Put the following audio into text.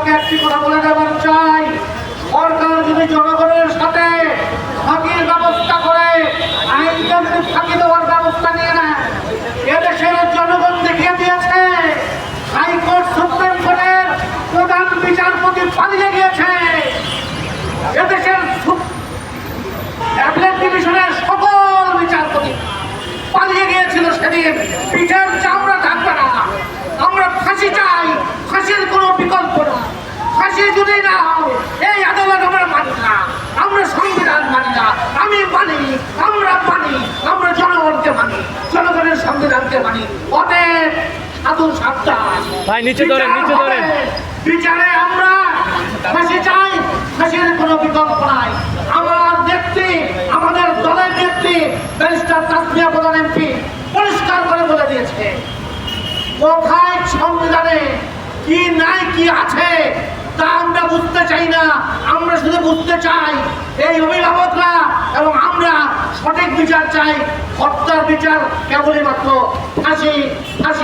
সরকারকে একটি কথা বলে দেওয়ার চাই, সরকার যদি জনগণের সাথে ফাঁকির ব্যবস্থা করে, আইনকে যদি ফাঁকি দেওয়ার ব্যবস্থা নিয়ে নেয়, এদেশের জনগণ দেখিয়ে দিয়েছে হাইকোর্ট সুপ্রিম কোর্টের প্রধান বিচারপতি পালিয়ে গিয়েছে। এদেশের অ্যাপেলেট ডিভিশনের সকল বিচারপতি পালিয়ে গিয়েছিল সেদিন। পিঠের চামড়া থাকবে না। আমরা ফাঁসি চাই, ফাঁসির কোনো বিকল্প না। ফাঁসি যদি না হয় এই আদালত আমরা মানি না, আমরা সংবিধান মানি না। আমি মানি, আমরা মানি, আমরা জনগণকে মানি, জনগণের সংবিধানকে মানি। অতএব সাধু সাবধান, ভাই নিচে ধরেন, নিচে ধরেন। বিচারে আমরা ফাঁসি চাই, ফাঁসির কোনো বিকল্প নাই। আমার নেত্রী, আমাদের দলের নেত্রী ব্যারিস্টার তাসমিয়া প্রধান এমপি পরিষ্কার করে বলে দিয়েছে, কোথায় সংবিধানে কি নাই কি আছে তা আমরা বুঝতে চাই না। আমরা শুধু বুঝতে চাই এই অভিভাবকরা এবং আমরা সঠিক বিচার চাই। হত্যার বিচার কেবলই মাত্র ফাঁসি, ফাঁসি